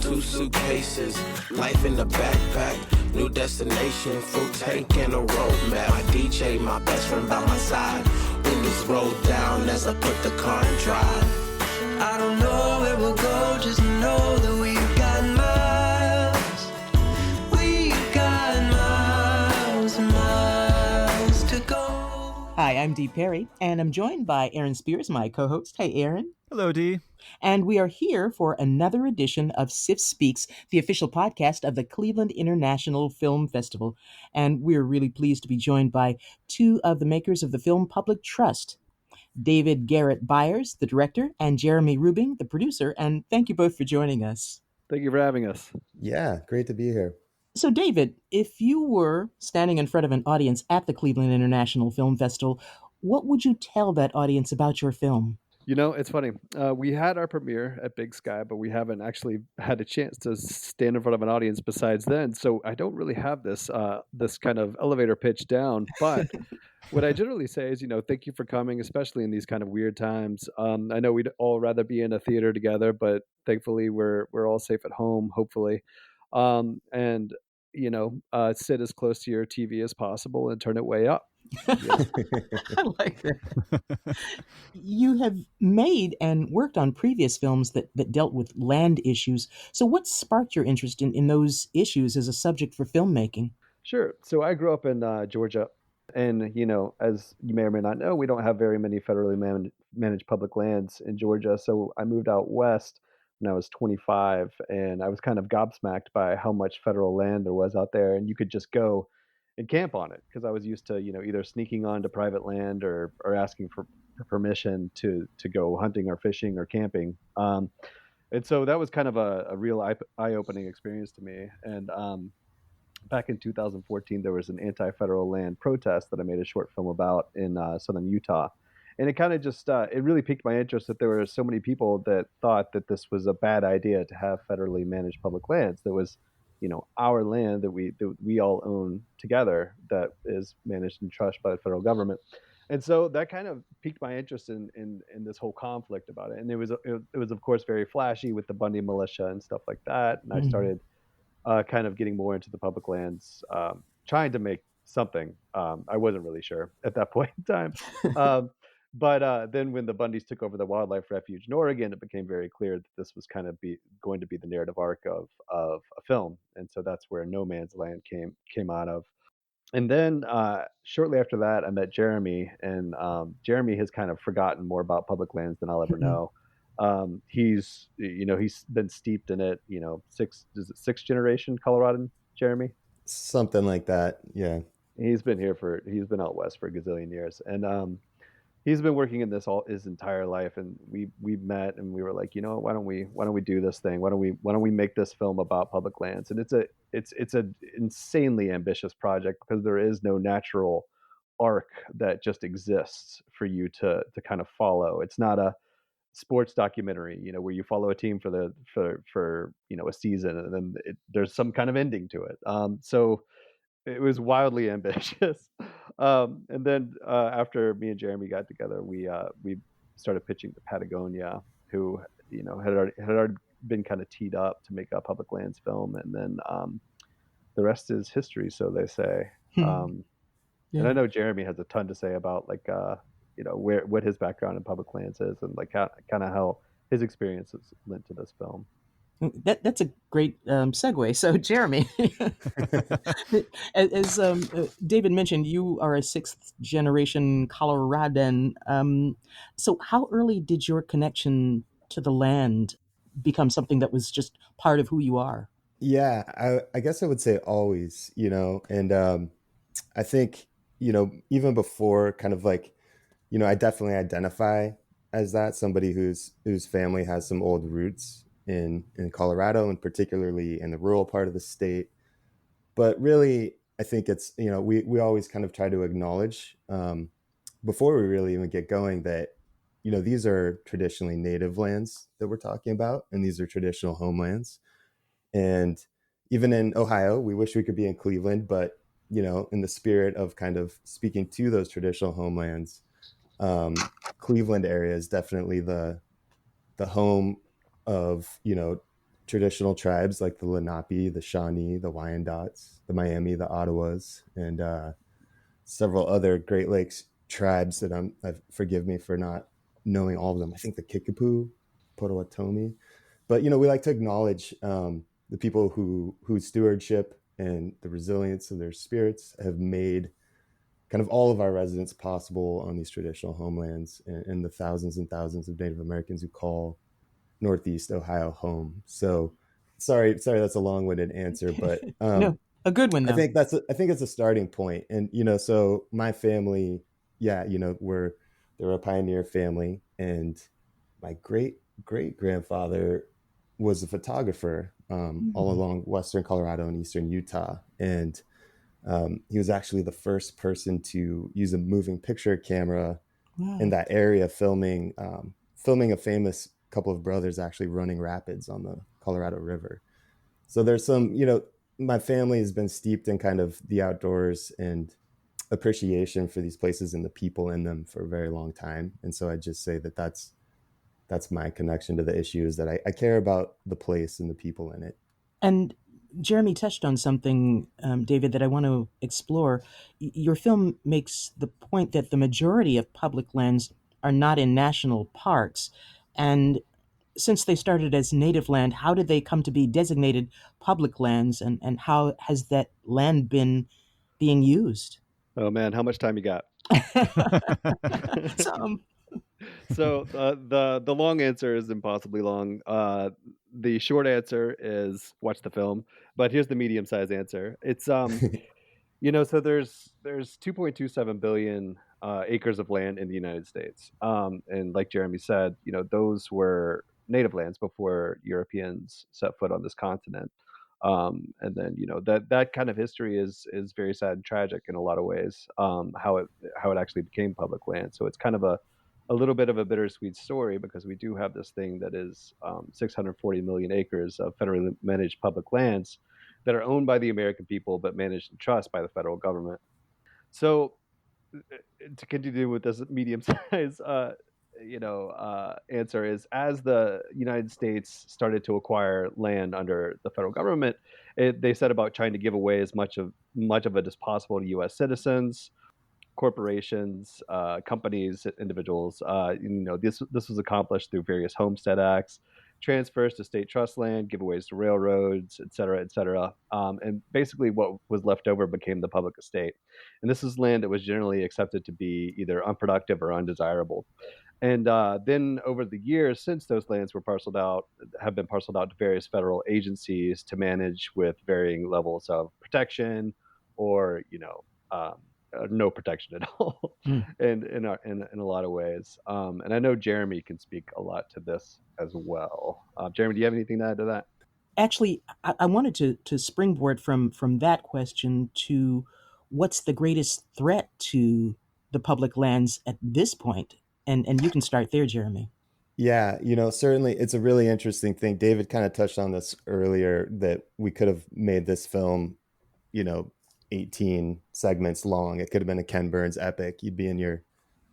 2 suitcases, life in the backpack, new destination, full tank and a roadmap. My DJ, my best friend by my side, windows rolled down as I put the car in drive. I don't know where we'll go, just know that we've got miles. We've got miles and miles to go. Hi, I'm Dee Perry, and I'm joined by Aaron Spears, my co-host. Hey, Aaron. Hello, Dee. And we are here for another edition of CIFF Speaks, the official podcast of the Cleveland International Film Festival. And we're really pleased to be joined by two of the makers of the film Public Trust, David Garrett Byars, the director, and Jeremy Rubingh, the producer. And thank you both for joining us. Thank you for having us. Yeah, great to be here. So, David, if you were standing in front of an audience at the Cleveland International Film Festival, what would you tell that audience about your film? You know, it's funny. We had our premiere at Big Sky, but we haven't actually had a chance to stand in front of an audience besides then. So I don't really have this kind of elevator pitch down. But what I generally say is, thank you for coming, especially in these kind of weird times. I know we'd all rather be in a theater together, but thankfully we're all safe at home, hopefully. And sit as close to your TV as possible and turn it way up. I like that. You have made and worked on previous films that dealt with land issues. So what sparked your interest in those issues as a subject for filmmaking? Sure. So I grew up in Georgia. And, as you may or may not know, we don't have very many federally managed public lands in Georgia. So I moved out west when I was 25, and I was kind of gobsmacked by how much federal land there was out there. And you could just go and camp on it, because I was used to, either sneaking onto private land or asking for permission to go hunting or fishing or camping. And so that was kind of a real eye-opening experience to me. And back in 2014, there was an anti-federal land protest that I made a short film about in southern Utah. And it kind of just, it really piqued my interest that there were so many people that thought that this was a bad idea to have federally managed public lands. That was, our land that we all own together, that is managed and trusted by the federal government. And so that kind of piqued my interest in this whole conflict about it. And it was of course very flashy with the Bundy militia and stuff like that. And I started kind of getting more into the public lands, trying to make something. I wasn't really sure at that point in time. But then when the Bundys took over the wildlife refuge in Oregon, it became very clear that this was kind of going to be the narrative arc of a film. And so that's where No Man's Land came out of. And then shortly after that, I met Jeremy, and Jeremy has kind of forgotten more about public lands than I'll ever know. He's been steeped in it, sixth generation Coloradan, Jeremy? Something like that. Yeah. He's been out west for a gazillion years. And he's been working in this all his entire life. And we met and we were like, why don't we do this thing? Why don't we make this film about public lands? And it's an insanely ambitious project, because there is no natural arc that just exists for you to kind of follow. It's not a sports documentary, where you follow a team for a season, and then there's some kind of ending to it. So it was wildly ambitious. And then after me and Jeremy got together, we started pitching to Patagonia, who had already been kind of teed up to make a public lands film, and then the rest is history, so they say. And I know Jeremy has a ton to say about what his background in public lands is, and how his experiences lent to this film. That's a great segue. So, Jeremy, as David mentioned, you are a sixth generation Coloradan. So how early did your connection to the land become something that was just part of who you are? Yeah, I guess I would say always, and I think, even before, kind of like, I definitely identify as that, somebody whose family has some old roots in Colorado, and particularly in the rural part of the state. But really, I think it's, we always kind of try to acknowledge before we really even get going that, these are traditionally native lands that we're talking about, and these are traditional homelands. And even in Ohio, we wish we could be in Cleveland, but, in the spirit of kind of speaking to those traditional homelands, Cleveland area is definitely the home of, traditional tribes like the Lenape, the Shawnee, the Wyandots, the Miami, the Ottawas, and several other Great Lakes tribes that forgive me for not knowing all of them. I think the Kickapoo, Potawatomi, but we like to acknowledge the people whose stewardship and the resilience of their spirits have made kind of all of our residents possible on these traditional homelands, and the thousands and thousands of Native Americans who call Northeast Ohio home. So sorry, that's a long-winded answer, but No, a good one I though. think it's a starting point. And so my family, they're a pioneer family, and my great grandfather was a photographer all along Western Colorado and Eastern Utah, and he was actually the first person to use a moving picture camera in that area, filming a famous couple of brothers actually running rapids on the Colorado River. So there's some, my family has been steeped in kind of the outdoors and appreciation for these places and the people in them for a very long time. And so I just say that that's my connection to the issue, is that I care about the place and the people in it. And Jeremy touched on something, David, that I want to explore. Your film makes the point that the majority of public lands are not in national parks. And since they started as native land, how did they come to be designated public lands, and how has that land been being used? Oh man, how much time you got? Some. So the long answer is impossibly long. The short answer is watch the film, but here's the medium-sized answer. It's so there's 2.27 billion acres of land in the United States, and like Jeremy said, those were native lands before Europeans set foot on this continent. And then that kind of history is very sad and tragic in a lot of ways. How it actually became public land. So it's kind of a little bit of a bittersweet story, because we do have this thing that is 640 million acres of federally managed public lands that are owned by the American people but managed in trust by the federal government. So to continue with this medium size answer is, as the United States started to acquire land under the federal government, they set about trying to give away as much of it as possible to U.S. citizens, corporations, companies, individuals. This was accomplished through various homestead acts, transfers to state trust land, giveaways to railroads, et cetera, et cetera. And basically, what was left over became the public estate. And this is land that was generally accepted to be either unproductive or undesirable. And then over the years, since those lands have been parceled out to various federal agencies to manage with varying levels of protection, or no protection at all, and in a lot of ways. And I know Jeremy can speak a lot to this as well. Jeremy, do you have anything to add to that? Actually, I wanted to springboard from that question to what's the greatest threat to the public lands at this point, and you can start there, Jeremy. Yeah, certainly it's a really interesting thing. David kind of touched on this earlier, that we could have made this film, 18 segments long. It could have been a Ken Burns epic. You'd be in your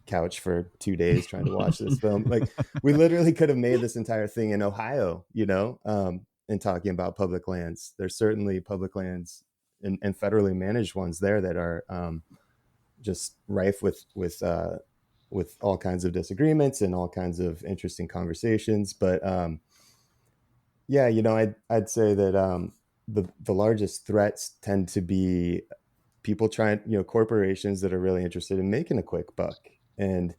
couch for 2 days trying to watch this film. Like, we literally could have made this entire thing in Ohio, and talking about public lands. There's certainly public lands and federally managed ones there that are just rife with all kinds of disagreements and all kinds of interesting conversations. But I'd say that the largest threats tend to be people trying, corporations that are really interested in making a quick buck. And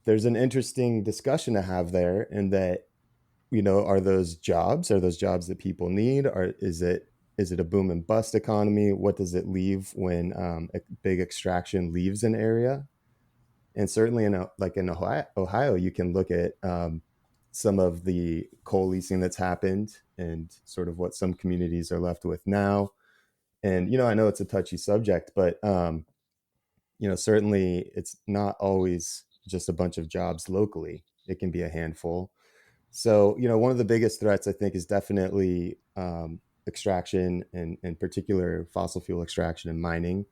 there's an interesting discussion to have there, in that, are those jobs that people need? Or is it a boom and bust economy? What does it leave when a big extraction leaves an area? And certainly in Ohio, you can look at some of the coal leasing that's happened, and sort of what some communities are left with now. And, I know it's a touchy subject, but, certainly it's not always just a bunch of jobs locally. It can be a handful. So, one of the biggest threats, I think, is definitely extraction, and in particular fossil fuel extraction and mining.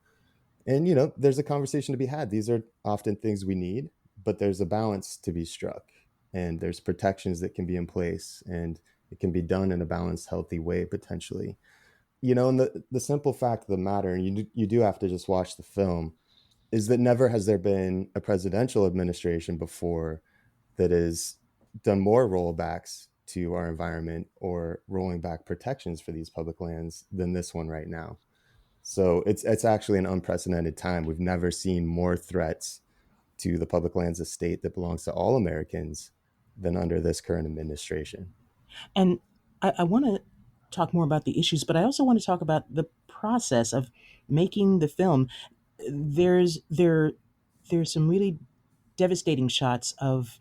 And, there's a conversation to be had. These are often things we need, but there's a balance to be struck, and there's protections that can be in place. And it can be done in a balanced, healthy way, potentially. And the simple fact of the matter, and you do have to just watch the film, is that never has there been a presidential administration before that has done more rollbacks to our environment or rolling back protections for these public lands than this one right now. So it's actually an unprecedented time. We've never seen more threats to the public lands estate that belongs to all Americans than under this current administration. And I want to talk more about the issues, but I also want to talk about the process of making the film. There's some really devastating shots of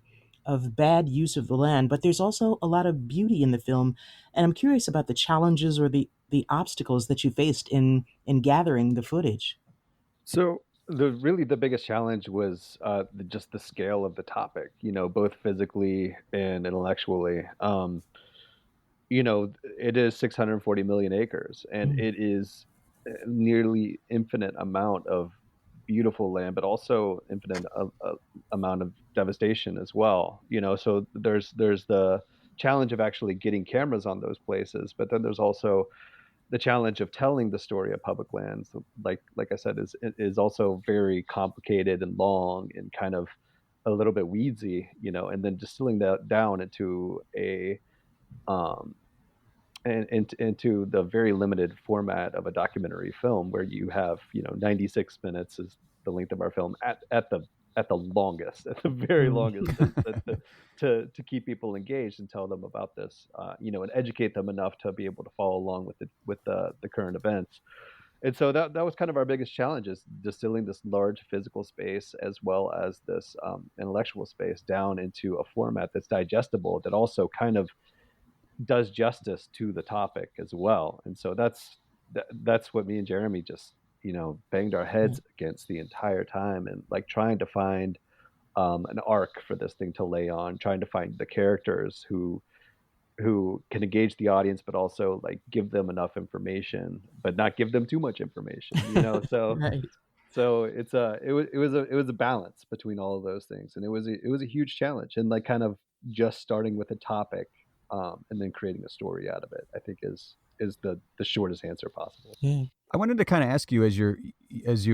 bad use of the land, but there's also a lot of beauty in the film. And I'm curious about the challenges or the obstacles that you faced in gathering the footage. So the biggest challenge was just the scale of the topic, both physically and intellectually. It is 640 million acres, and it is a nearly infinite amount of beautiful land, but also infinite amount of devastation as well. So there's the challenge of actually getting cameras on those places, but then there's also the challenge of telling the story of public lands. Like I said, is also very complicated and long and kind of a little bit weedsy, and then distilling that down into a um, and into the very limited format of a documentary film, where you have 96 minutes is the length of our film at the longest, at the very longest, to keep people engaged and tell them about this, and educate them enough to be able to follow along with the current events. And so that was kind of our biggest challenge, is distilling this large physical space as well as this intellectual space down into a format that's digestible, that also kind of does justice to the topic as well. And so that's what me and Jeremy just banged our heads against the entire time, and like trying to find an arc for this thing to lay on, trying to find the characters who can engage the audience, but also like give them enough information, but not give them too much information. So Right. so it was a balance between all of those things, and it was a huge challenge, and like kind of just starting with a topic, and then creating a story out of it, I think is the shortest answer possible. Yeah. I wanted to kind of ask you, as you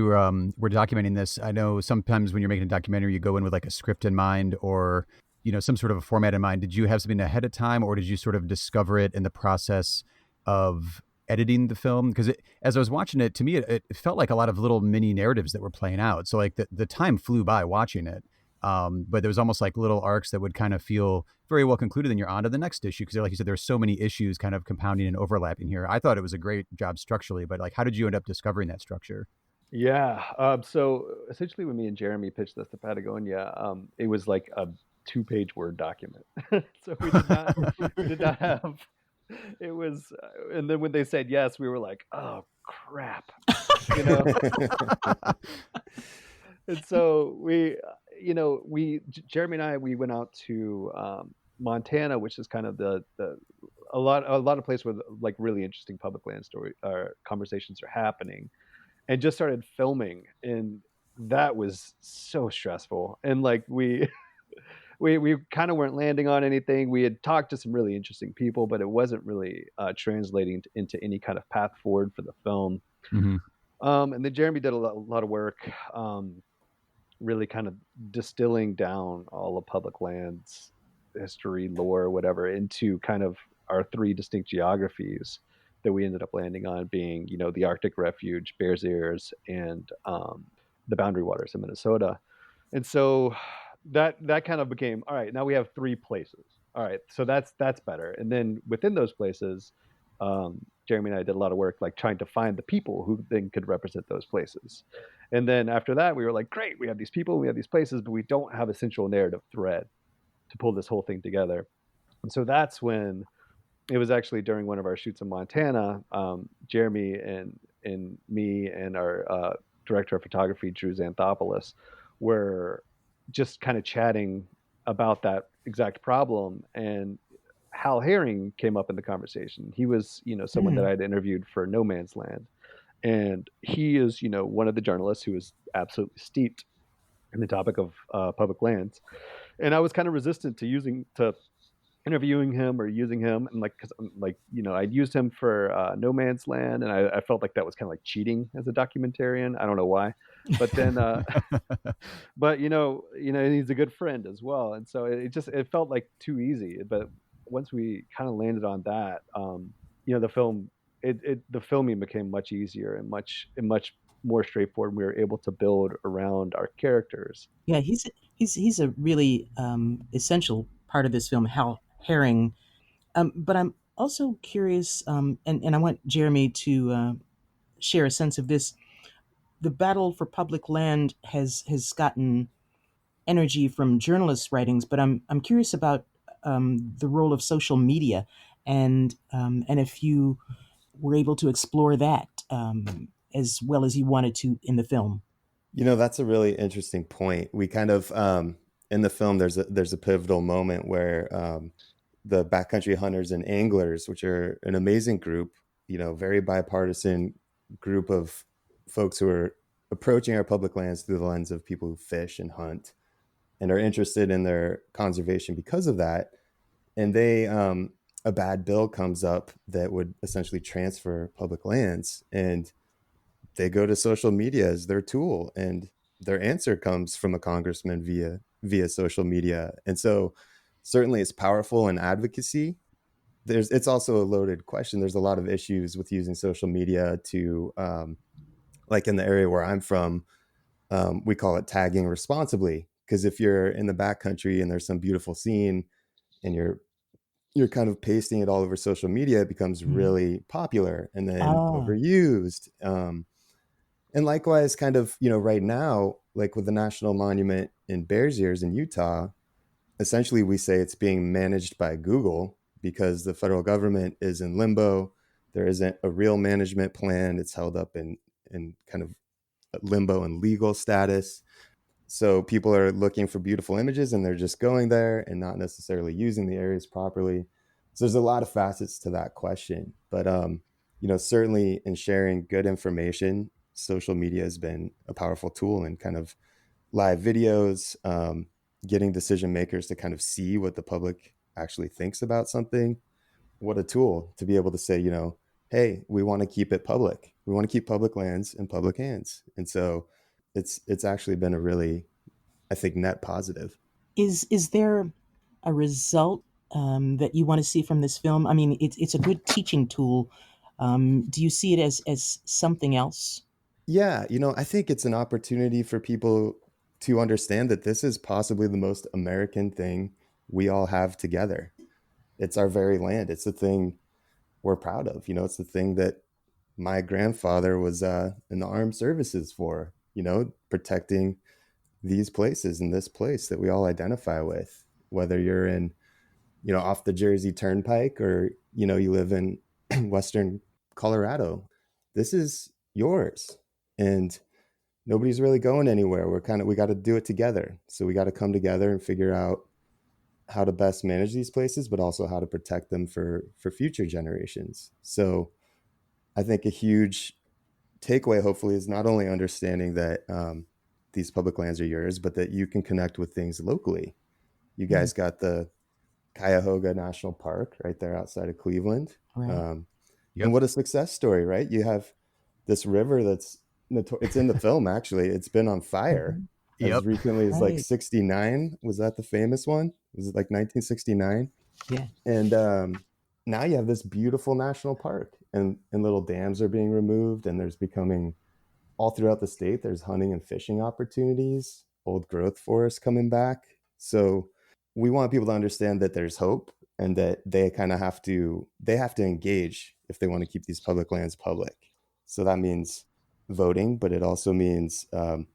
were documenting this. I know sometimes when you're making a documentary, you go in with like a script in mind, or some sort of a format in mind. Did you have something ahead of time, or did you sort of discover it in the process of editing the film? Because as I was watching it, to me, it felt like a lot of little mini narratives that were playing out. So like the time flew by watching it. But there was almost like little arcs that would kind of feel very well concluded. Then you're on to the next issue, because like you said, there's so many issues kind of compounding and overlapping here. I thought it was a great job structurally, but like, how did you end up discovering that structure? Yeah. So essentially, when me and Jeremy pitched this to Patagonia, it was like a 2-page Word document. So we did not have. It was, and then when they said yes, we were like, oh crap, you know. And so Jeremy and I, we went out to Montana, which is kind of a lot of place where like really interesting public land story conversations are happening, and just started filming, and that was so stressful, and like we kind of weren't landing on anything. We had talked to some really interesting people, but it wasn't really translating into any kind of path forward for the film. Mm-hmm. And then Jeremy did a lot of work, really kind of distilling down all of public lands history, lore, whatever, into kind of our 3 distinct geographies that we ended up landing on, being the Arctic Refuge, Bears Ears, and the Boundary Waters in Minnesota. And so that kind of became, all right, now we have 3 places. All right, so that's better. And then within those places, Jeremy and I did a lot of work like trying to find the people who then could represent those places. And then after that, we were like, great, we have these people, we have these places, but we don't have a central narrative thread to pull this whole thing together. And so that's when it was actually during one of our shoots in Montana, Jeremy and me and our director of photography, Drew Xanthopoulos, were just kind of chatting about that exact problem, and Hal Herring came up in the conversation. He was, someone that I had interviewed for No Man's Land, and he is, one of the journalists who is absolutely steeped in the topic of public lands. And I was kind of resistant to interviewing him or using him, and like, because like, I'd used him for No Man's Land, and I felt like that was kind of like cheating as a documentarian. I don't know why, but then but he's a good friend as well, and so it felt like too easy. But once we kind of landed on that, the film the filming became much easier and much more straightforward. We were able to build around our characters. Yeah, he's a really essential part of this film, Hal Herring. But I'm also curious, and I want Jeremy to share a sense of this. The battle for public land has gotten energy from journalists' writings, but I'm curious about the role of social media, and if you were able to explore that as well as you wanted to in the film. That's a really interesting point. We kind of in the film there's a pivotal moment where the backcountry hunters and anglers, which are an amazing group, very bipartisan group of folks who are approaching our public lands through the lens of people who fish and hunt and are interested in their conservation because of that. And a bad bill comes up that would essentially transfer public lands, and they go to social media as their tool, and their answer comes from a congressman via social media. And so certainly it's powerful in advocacy. It's also a loaded question. There's a lot of issues with using social media to like in the area where I'm from, we call it tagging responsibly, because if you're in the backcountry and there's some beautiful scene and you're kind of pasting it all over social media, it becomes really popular and then overused. And likewise, kind of, right now, like with the National Monument in Bears Ears in Utah, essentially we say it's being managed by Google because the federal government is in limbo. There isn't a real management plan. It's held up in kind of limbo and legal status. So people are looking for beautiful images and they're just going there and not necessarily using the areas properly. So there's a lot of facets to that question. But, certainly in sharing good information, social media has been a powerful tool in kind of live videos, getting decision makers to kind of see what the public actually thinks about something. What a tool to be able to say, hey, we want to keep it public. We want to keep public lands in public hands. And so it's actually been a really, I think, net positive. Is there a result that you want to see from this film? I mean, it's a good teaching tool. Do you see it as something else? Yeah, I think it's an opportunity for people to understand that this is possibly the most American thing we all have together. It's our very land. It's the thing we're proud of. It's the thing that my grandfather was in the armed services for, protecting these places and this place that we all identify with, whether you're in, off the Jersey Turnpike or, you live in Western Colorado. This is yours. And nobody's really going anywhere. We got to do it together. So we got to come together and figure out how to best manage these places, but also how to protect them for future generations. So I think a huge takeaway, hopefully, is not only understanding that these public lands are yours, but that you can connect with things locally. You guys got the Cuyahoga National Park right there outside of Cleveland. Right. And what a success story, right? You have this river that's it's in the film, actually. It's been on fire as recently as like 69. Was that the famous one? Was it like 1969? Yeah. And now you have this beautiful national park, and little dams are being removed, and there's becoming all throughout the state, there's hunting and fishing opportunities, old growth forests coming back. So we want people to understand that there's hope and that they kind of have to engage if they want to keep these public lands public. So that means voting, but it also means kind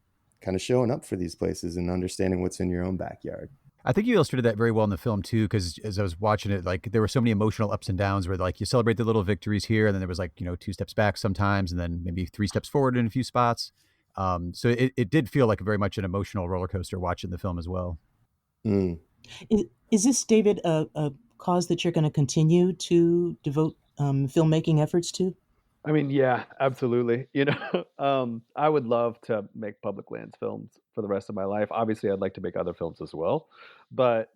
of showing up for these places and understanding what's in your own backyard. I think you illustrated that very well in the film too, because as I was watching it, like there were so many emotional ups and downs where like you celebrate the little victories here, and then there was like 2 steps back sometimes, and then maybe 3 steps forward in a few spots. So it did feel like very much an emotional roller coaster watching the film as well. Is this, David, a cause that you're going to continue to devote filmmaking efforts to? I mean, yeah, absolutely. I would love to make public lands films for the rest of my life. Obviously, I'd like to make other films as well, but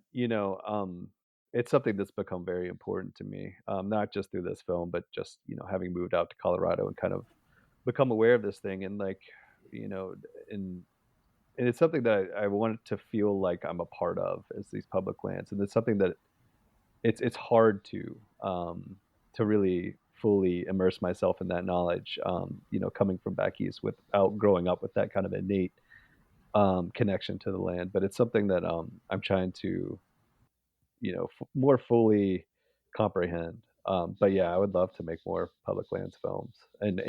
it's something that's become very important to me, not just through this film, but just, having moved out to Colorado and kind of become aware of this thing and like, you know, and and it's something that I want to feel like I'm a part of is these public lands, and it's something that it's hard to really fully immerse myself in that knowledge, coming from back east without growing up with that kind of innate connection to the land. But it's something that I'm trying to more fully comprehend. But yeah, I would love to make more public lands films, and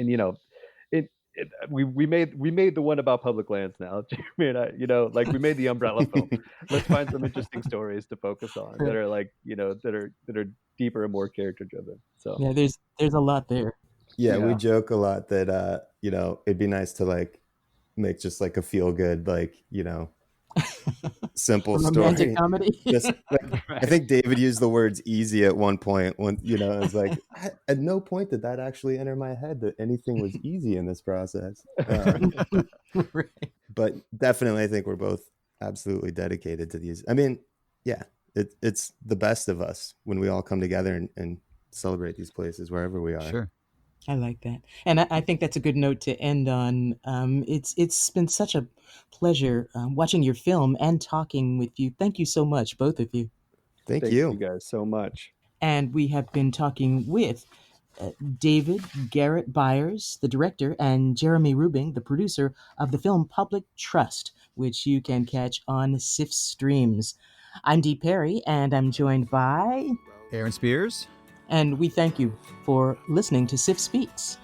we made the one about public lands now, Jeremy and I. Like we made the umbrella film. Let's find some interesting stories to focus on that are like that are deeper and more character driven. So Yeah, there's a lot there. Yeah, we Yeah. joke a lot that it'd be nice to like make just like a feel good, like, simple Romantic story. comedy. Just like I think David used the words easy at one point when I was like, at no point did that actually enter my head that anything was easy in this process. Right. But definitely I think we're both absolutely dedicated to these. I mean, yeah, it's the best of us when we all come together and celebrate these places wherever we are. Sure. I like that, and I think that's a good note to end on. It's been such a pleasure watching your film and talking with you. Thank you so much, both of you. Thank Thank you. you guys so much. And we have been talking with David Garrett Byars, the director, and Jeremy Rubingh, the producer of the film Public Trust, which you can catch on CIFF Streams. I'm Dee Perry, and I'm joined by Aaron Spears. And we thank you for listening to CIFF Speaks.